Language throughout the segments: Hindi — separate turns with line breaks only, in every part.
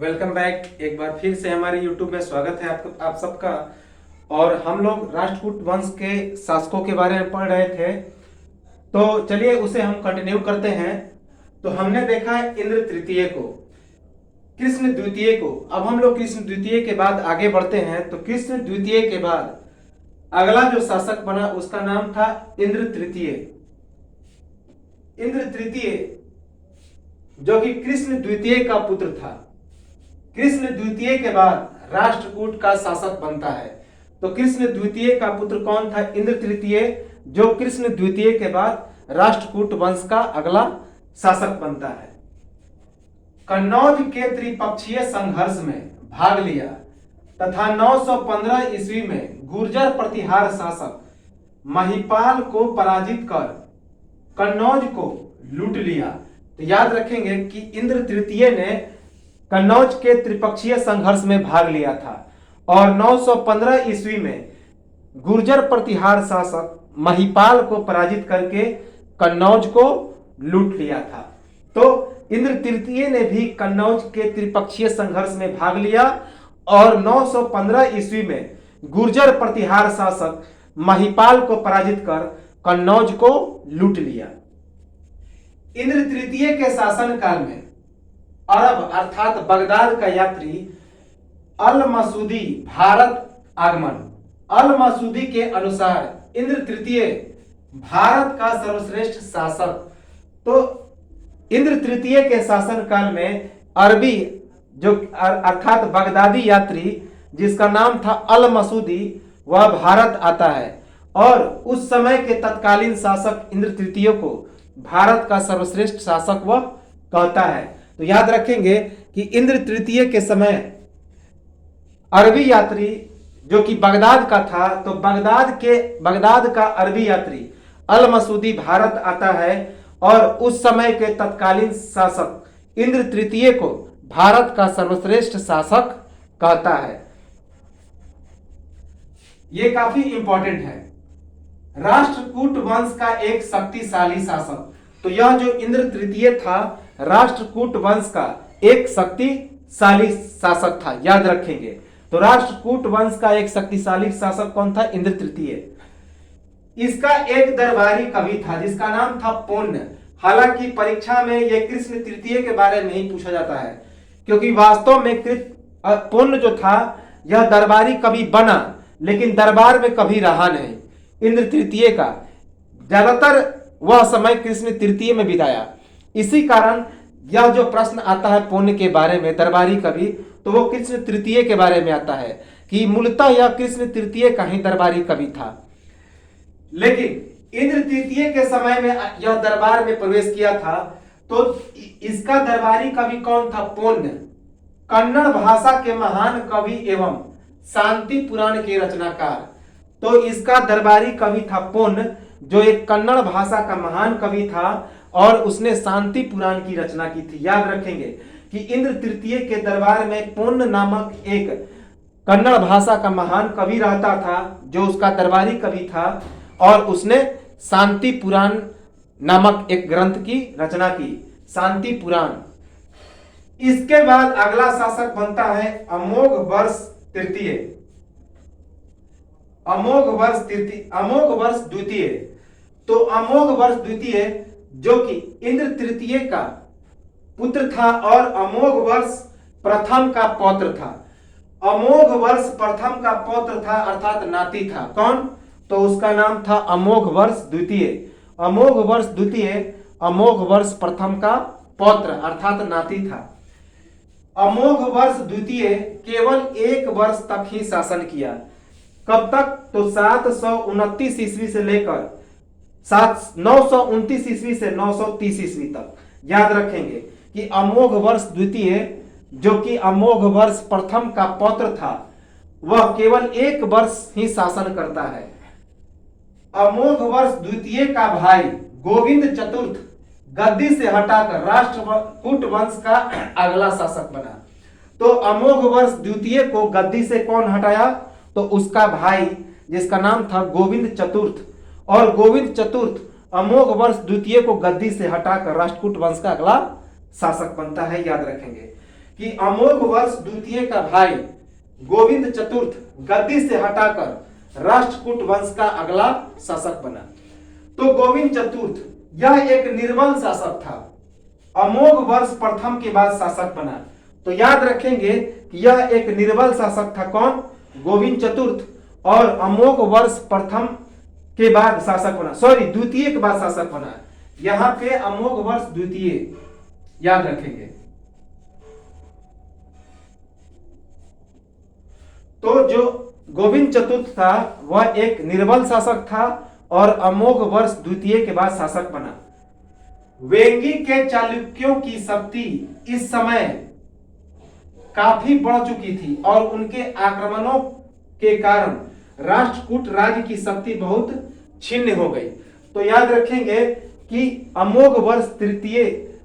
Welcome back. एक बार फिर से हमारे YouTube में स्वागत है आप सबका। और हम लोग राष्ट्रकूट वंश के शासकों के बारे में पढ़ रहे थे, तो चलिए उसे हम कंटिन्यू करते हैं। तो हमने देखा है इंद्र तृतीय को, कृष्ण द्वितीय को। अब हम लोग कृष्ण द्वितीय के बाद आगे बढ़ते हैं। तो कृष्ण द्वितीय के बाद अगला जो शासक बना उसका नाम था इंद्र तृतीय। इंद्र तृतीय जो कि कृष्ण द्वितीय का पुत्र था। कृष्ण द्वितीय के बाद राष्ट्रकूट का शासक बनता है। तो कृष्ण द्वितीय का पुत्र कौन था? इंद्र तृतीय, जो कृष्ण द्वितीय के बाद राष्ट्रकूट वंश का अगला शासक बनता है। कन्नौज के त्रिपक्षीय संघर्ष में भाग लिया तथा 915 ईस्वी में गुर्जर प्रतिहार शासक महिपाल को पराजित कर कन्नौज को लूट लिया। तो याद रखेंगे कि इंद्र तृतीय ने कन्नौज के त्रिपक्षीय संघर्ष में भाग लिया था और 915 ईस्वी में गुर्जर प्रतिहार शासक महिपाल को पराजित करके कन्नौज को लूट लिया था। तो इंद्र तृतीय ने भी कन्नौज के त्रिपक्षीय संघर्ष में भाग लिया और 915 ईस्वी में गुर्जर प्रतिहार शासक महिपाल को पराजित कर कन्नौज को लूट लिया। इंद्र तृतीय के शासन काल में अरब अर्थात बगदाद का यात्री अल मसूदी भारत आगमन। अल मसूदी के अनुसार इंद्र तृतीय भारत का सर्वश्रेष्ठ शासक। तो इंद्र तृतीय के शासन काल में अरबी जो अर्थात बगदादी यात्री जिसका नाम था अल मसूदी, वह भारत आता है और उस समय के तत्कालीन शासक इंद्र तृतीय को भारत का सर्वश्रेष्ठ शासक वह कहता है। तो याद रखेंगे कि इंद्र तृतीय के समय अरबी यात्री जो कि बगदाद का था, तो बगदाद का अरबी यात्री अल मसूदी भारत आता है और उस समय के तत्कालीन शासक इंद्र तृतीय को भारत का सर्वश्रेष्ठ शासक कहता है। यह काफी इंपॉर्टेंट है। राष्ट्रकूट वंश का एक शक्तिशाली शासक। तो यह जो इंद्र तृतीय था राष्ट्रकूट वंश का एक शक्तिशाली शासक था, याद रखेंगे। तो राष्ट्रकूट वंश का एक शक्तिशाली शासक कौन था? इंद्र तृतीय। इसका एक दरबारी कवि था जिसका नाम था पुण्य। हालांकि परीक्षा में यह कृष्ण तृतीय के बारे में ही पूछा जाता है, क्योंकि वास्तव में पुण्य जो था यह दरबारी कवि बना, लेकिन दरबार में कभी रहा नहीं। इंद्र तृतीय का ज्यादातर वह समय कृष्ण तृतीय में बिताया। इसी कारण यह जो प्रश्न आता है पुण्य के बारे में, दरबारी कवि, तो वो कृष्ण तृतीय के बारे में आता है कि मूलतः यह कृष्ण तृतीय का ही दरबारी कवि था। लेकिन इंद्र तृतीय के समय में यह दरबार में प्रवेश किया था। तो इसका दरबारी कवि कौन था? पुण्य, कन्नड़ भाषा के महान कवि एवं शांति पुराण के रचनाकार। तो इसका दरबारी कवि था पुण्य, जो एक कन्नड़ भाषा का महान कवि था और उसने शांति पुराण की रचना की थी। याद रखेंगे कि इंद्र तृतीय के दरबार में पुण्य नामक एक कन्नड़ भाषा का महान कवि रहता था, जो उसका दरबारी कवि था, और उसने शांति पुराण नामक एक ग्रंथ की रचना की, शांति पुराण। इसके बाद अगला शासक बनता है अमोघ वर्ष तृतीय। अमोघ वर्ष द्वितीय। तो अमोघ वर्ष द्वितीय जो कि इंद्र तृतीय का पुत्र था और अमोघ वर्ष प्रथम का पौत्र था। अमोघ वर्ष प्रथम का पौत्र था अर्थात नाती था। कौन? तो उसका नाम था अमोघ वर्ष द्वितीय। अमोघ वर्ष द्वितीय अमोघ वर्ष प्रथम का पौत्र अर्थात नाती था। अमोघ वर्ष द्वितीय केवल 1 वर्ष तक ही शासन किया। कब तक? तो 729 ईस्वी से लेकर 929 ईस्वी से 930 ईस्वी तक। याद रखेंगे कि अमोघ वर्ष द्वितीय जो कि अमोघ वर्ष प्रथम का पौत्र था, वह केवल 1 वर्ष ही शासन करता है। अमोघ वर्ष द्वितीय का भाई गोविंद चतुर्थ गद्दी से हटाकर राष्ट्रकूट वंश का अगला शासक बना। तो अमोघ वर्ष द्वितीय को गद्दी से कौन हटाया? तो उसका भाई जिसका नाम था गोविंद चतुर्थ। और गोविंद चतुर्थ अमोघ वर्ष द्वितीय को गद्दी से हटाकर राष्ट्रकूट वंश का अगला शासक बनता है। याद रखेंगे कि अमोघ वर्ष द्वितीय का भाई गोविंद चतुर्थ गद्दी से हटाकर राष्ट्रकूट वंश का अगला शासक बना। तो गोविंद चतुर्थ यह एक निर्बल शासक था, अमोघ वर्ष प्रथम के बाद शासक बना। तो याद रखेंगे कि यह एक निर्बल शासक था, कौन? गोविंद चतुर्थ, और अमोघ वर्ष प्रथम के बाद शासक बना, सॉरी द्वितीय के बाद शासक बना। यहां पे अमोघ वर्ष द्वितीय याद रखेंगे। तो जो गोविंद चतुर्थ था वह एक निर्बल शासक था और अमोघ वर्ष द्वितीय के बाद शासक बना। वेंगी के चालुक्यों की शक्ति इस समय काफी बढ़ चुकी थी और उनके आक्रमणों के कारण राष्ट्रकूट राज्य की शक्ति बहुत छिन्न हो गई। तो याद रखेंगे कि अमोघ वर्ष तृतीय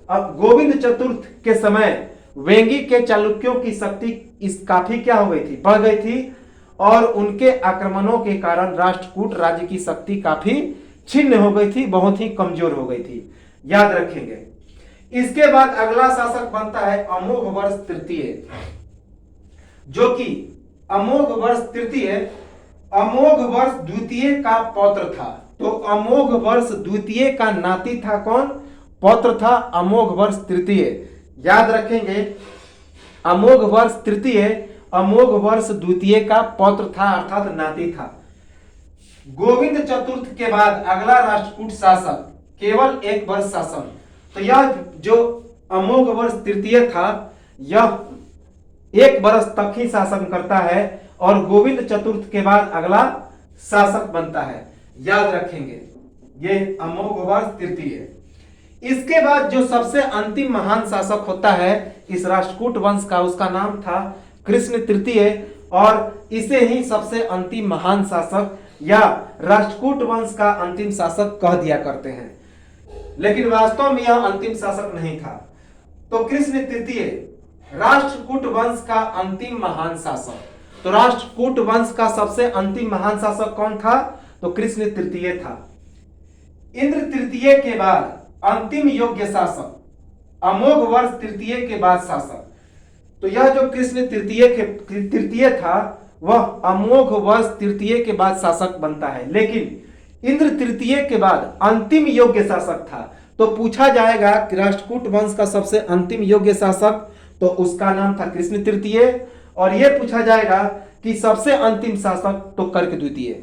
गोविंद चतुर्थ के समय वेंगी के चालुक्यों की शक्ति इस काफी क्या हो गई थी? बढ़ गई थी और उनके आक्रमणों के कारण राष्ट्रकूट राज्य की शक्ति काफी छिन्न हो गई थी, बहुत ही कमजोर हो गई थी। याद रखेंगे। इसके बाद अगला शासक बनता है अमोघ वर्ष तृतीय, जो कि अमोघ वर्ष तृतीय अमोघ वर्ष द्वितीय का पौत्र था। तो अमोघ वर्ष द्वितीय का नाती था कौन? पौत्र था अमोघ वर्ष तृतीय। याद रखेंगे, अमोघ वर्ष तृतीय अमोघ वर्ष द्वितीय का पौत्र था अर्थात नाती था। गोविंद चतुर्थ के बाद अगला राष्ट्रकूट शासक केवल एक वर्ष शासन। तो यह जो अमोघ वर्ष तृतीय था यह एक वर्ष तक ही शासन करता है और गोविंद चतुर्थ के बाद अगला शासक बनता है। याद रखेंगे, ये अमोघ वर्ष तृतीय। इसके बाद जो सबसे अंतिम महान शासक होता है इस राष्ट्रकूट वंश का, उसका नाम था कृष्ण तृतीय और इसे ही सबसे अंतिम महान शासक या राष्ट्रकूट वंश का अंतिम शासक कह दिया करते हैं, लेकिन वास्तव में यह अंतिम शासक नहीं था। तो कृष्ण तृतीय राष्ट्रकूट वंश का अंतिम महान शासक। तो राष्ट्रकूट वंश का सबसे अंतिम महान शासक कौन था? तो कृष्ण तृतीय था। इंद्र तृतीय के बाद अंतिम योग्य शासक अमोघ वर्ष तृतीय के बाद शासक। तो यह जो कृष्ण तृतीय था वह अमोघ वर्ष तृतीय के बाद शासक बनता है, लेकिन इंद्र तृतीय के बाद अंतिम योग्य शासक था। तो पूछा जाएगा कि राष्ट्रकूट वंश का सबसे अंतिम योग्य शासक, तो उसका नाम था कृष्ण तृतीय। और यह पूछा जाएगा कि सबसे अंतिम शासक, तो कर्क द्वितीय।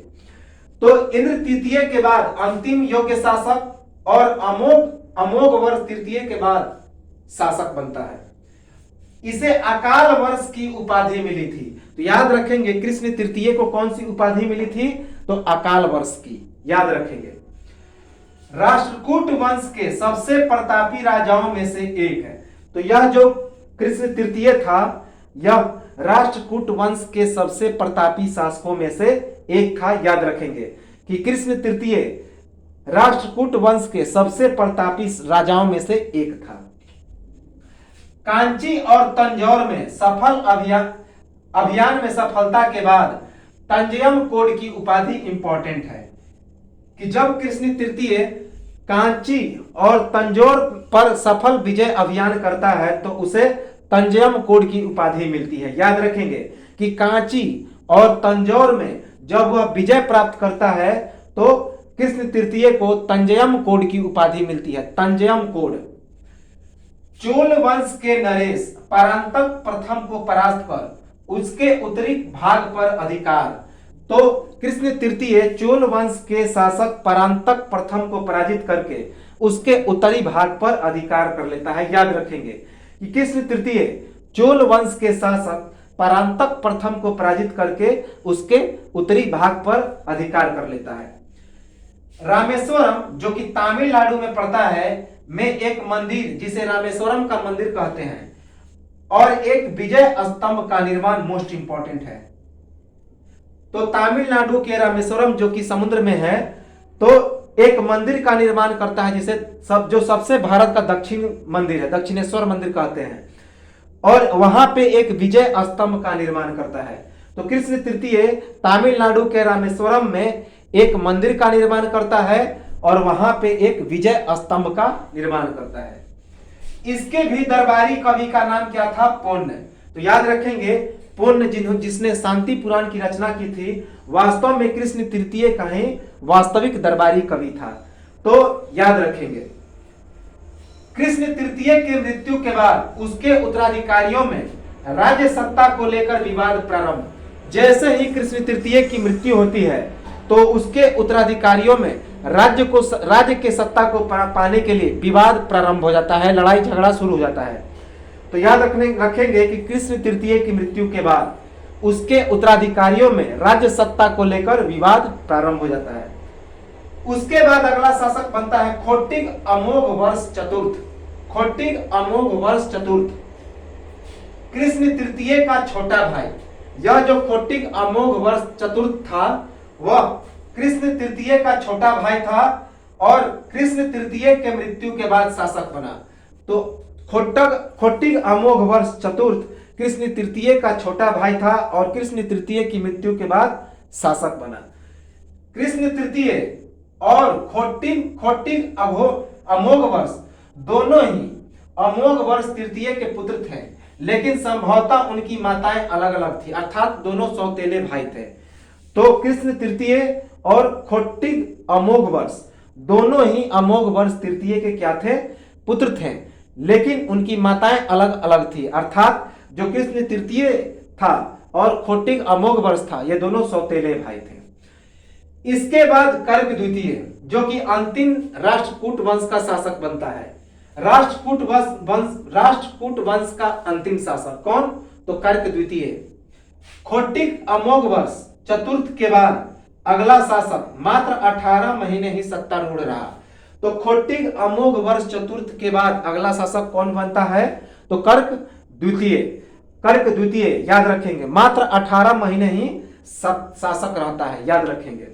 तो इंद्र तृतीय के बाद अंतिम योग्य शासक और अमोघ वर्ष तृतीय के बाद शासक बनता है। इसे अकाल वर्ष की उपाधि मिली थी। तो याद रखेंगे कृष्ण तृतीय को कौन सी उपाधि मिली थी? तो अकाल वर्ष की। याद रखेंगे। राष्ट्रकूट वंश के सबसे प्रतापी राजाओं में से एक है। तो यह जो कृष्ण तृतीय था यह राष्ट्रकूट वंश के सबसे प्रतापी शासकों में से एक था। याद रखेंगे कि कृष्ण तृतीय राष्ट्रकूट वंश के सबसे प्रतापी राजाओं में से एक था। कांची और तंजौर में सफल अभियान में सफलता के बाद तंजयम कोड की उपाधि इंपॉर्टेंट है कि जब कृष्ण तृतीय कांची और तंजौर पर सफल विजय अभियान करता है तो उसे तंजयम कोड की उपाधि मिलती है। याद रखेंगे कि कांची और तंजौर में जब वह विजय प्राप्त करता है तो कृष्ण तृतीय को तंजयम कोड की उपाधि मिलती है। तंजयम कोड। चोल वंश के नरेश परांतक प्रथम को परास्त कर उसके उत्तरी भाग पर अधिकार। तो कृष्ण तृतीय चोल वंश के शासक परांतक प्रथम को पराजित करके उसके उत्तरी भाग पर अधिकार कर लेता है। याद रखेंगे कि कृष्ण तृतीय चोल वंश के शासक परांतक प्रथम को पराजित करके उसके उत्तरी भाग पर अधिकार कर लेता है। रामेश्वरम जो कि तमिलनाडु में पड़ता है में एक मंदिर जिसे रामेश्वरम का मंदिर कहते हैं और एक विजय स्तंभ का निर्माण मोस्ट इंपॉर्टेंट है। तो तमिलनाडु के रामेश्वरम जो कि समुद्र में है तो एक मंदिर का निर्माण करता है जिसे जो सबसे भारत का दक्षिण मंदिर है, दक्षिणेश्वर मंदिर कहते हैं, और वहां पे एक विजय स्तंभ का निर्माण करता है। तो कृष्ण तृतीय तमिलनाडु के रामेश्वरम में एक मंदिर का निर्माण करता है और वहां पे एक विजय स्तंभ का निर्माण करता है। इसके भी दरबारी कवि का नाम क्या था? पुण्य। तो याद रखेंगे, पुण्य जिसने शांति पुराण की रचना की थी, वास्तव में कृष्ण तृतीय का ही वास्तविक दरबारी कवि था। तो याद रखेंगे, कृष्ण तृतीय की मृत्यु के बाद उसके उत्तराधिकारियों में राज्य सत्ता को लेकर विवाद प्रारंभ। जैसे ही कृष्ण तृतीय की मृत्यु होती है तो उसके उत्तराधिकारियों में राज्य के सत्ता को पाने के लिए विवाद प्रारंभ हो जाता है, लड़ाई झगड़ा शुरू हो जाता है। तो याद रखेंगे कि कृष्ण तृतीय की मृत्यु के बाद उसके उत्तराधिकारियों में राज्य सत्ता को लेकर विवाद प्रारंभ हो जाता है। उसके बाद अगला शासक बनता है खोटिक अमोघ वर्ष चतुर्थ। खोटिक अमोघ वर्ष चतुर्थ कृष्ण तृतीय का छोटा भाई। यह जो खोटिक अमोघ वर्ष चतुर्थ था वह कृष्ण तृतीय का छोटा भाई था और कृष्ण तृतीय के मृत्यु के बाद शासक बना। तो खोटिक अमोघ वर्ष चतुर्थ कृष्ण तृतीय का छोटा भाई था और कृष्ण तृतीय की मृत्यु के बाद शासक बना। कृष्ण तृतीय और खोटिक अमोघ वर्ष दोनों ही अमोघ वर्ष तृतीय के पुत्र थे, लेकिन संभवतः उनकी माताएं अलग अलग थी, अर्थात दोनों सौतेले भाई थे। तो कृष्ण तृतीय और खोटिक अमोघ वर्ष दोनों ही अमोघ वर्ष तृतीय के क्या थे? पुत्र थे, लेकिन उनकी माताएं अलग अलग थी, अर्थात जो कृष्ण तृतीय था और खोटिक अमोघ वर्ष था, ये दोनों सौतेले भाई थे। इसके बाद कर्क द्वितीय जो कि अंतिम राष्ट्रकूट वंश का शासक बनता है। राष्ट्रकूट वंश का अंतिम शासक कौन? तो कर्क द्वितीय। खोटिक अमोघ वर्ष चतुर्थ के बाद अगला शासक मात्र 18 महीने ही सत्तारूढ़ रहा। तो खोटिक अमोघ वर्ष चतुर्थ के बाद अगला शासक कौन बनता है? तो कर्क द्वितीय। कर्क द्वितीय याद रखेंगे, मात्र 18 महीने ही शासक रहता है, याद रखेंगे।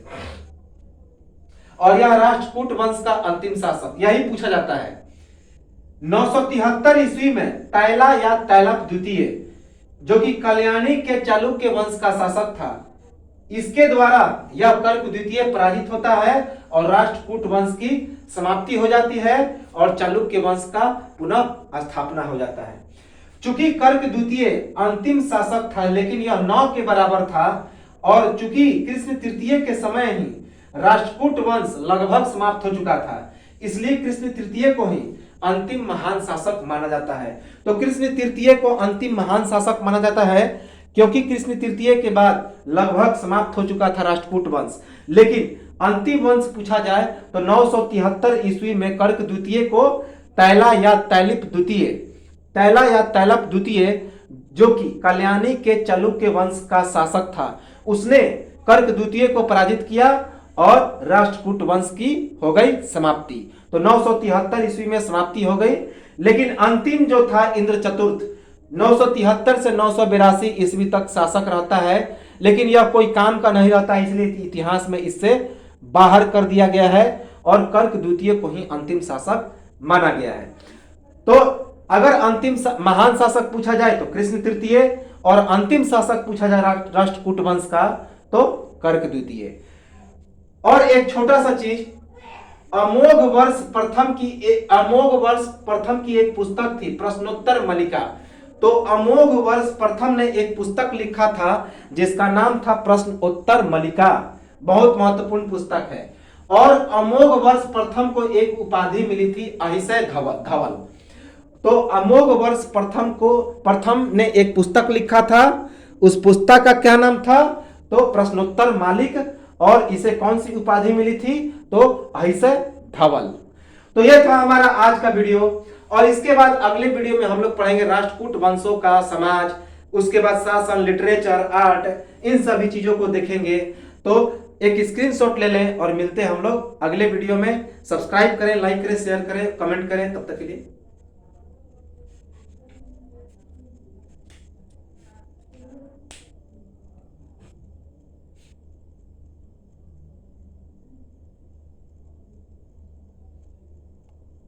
और यह राष्ट्रकूट वंश का अंतिम शासक, यही पूछा जाता है। 973 ईस्वी में तैला या तैलप द्वितीय जो कि कल्याणी के चालुक्य वंश का शासक था, इसके द्वारा यह कर्क द्वितीय पराजित होता है और राष्ट्रकूट वंश की समाप्ति हो जाती है और चालुक्य वंश का पुनः स्थापना हो जाता है। चूंकि कर्क द्वितीय अंतिम शासक था, लेकिन यह 9 के बराबर था और चूंकि कृष्ण तृतीय के समय ही राष्ट्रकूट वंश लगभग समाप्त हो चुका था, इसलिए कृष्ण तृतीय को ही अंतिम महान शासक माना जाता है। तो कृष्ण तृतीय को अंतिम महान शासक माना जाता है क्योंकि कृष्ण तृतीय के बाद लगभग समाप्त हो चुका था राष्ट्रकूट वंश। लेकिन अंतिम वंश पूछा जाए तो 973 ईस्वी में कर्क द्वितीय को तैला या तैलप द्वितीय जो कि कल्याणी के चालुक्य वंश का शासक था, उसने कर्क द्वितीय को पराजित किया और राष्ट्रकूट वंश की हो गई समाप्ति। तो 973 ईस्वी में समाप्ति हो गई। लेकिन अंतिम जो था इंद्र चतुर्थ 973 से 982 ईस्वी तक शासक रहता है, लेकिन यह कोई काम का नहीं रहता, इसलिए इतिहास में इससे बाहर कर दिया गया है और कर्क द्वितीय को ही अंतिम शासक माना गया है। तो अगर अंतिम महान शासक पूछा जाए तो कृष्ण तृतीय और अंतिम शासक पूछा जाए राष्ट्रकूट वंश का तो कर्क द्वितीय। और एक छोटा सा चीज, अमोघ वर्ष प्रथम की एक पुस्तक थी प्रश्नोत्तर मलिका। तो अमोघ वर्ष प्रथम ने एक पुस्तक लिखा था जिसका नाम था प्रश्नोत्तर मलिका, बहुत महत्वपूर्ण पुस्तक है। और अमोघ वर्ष प्रथम को एक उपाधि मिली थी अहिसय धवल। तो अमोघ वर्ष प्रथम ने एक पुस्तक लिखा था, उस पुस्तक का क्या नाम था? तो प्रश्नोत्तर मालिक, और इसे कौन सी उपाधि मिली थी? तो अहिसय धवल। तो यह था हमारा आज का वीडियो, और इसके बाद अगले वीडियो में हम लोग पढ़ेंगे राष्ट्रकूट वंशों का समाज, उसके बाद शासन, लिटरेचर, आर्ट, इन सभी चीजों को देखेंगे। तो एक स्क्रीनशॉट ले लें और मिलते हैं हम लोग अगले वीडियो में। सब्सक्राइब करें, लाइक करें, शेयर करें, कमेंट करें। तब तक के लिए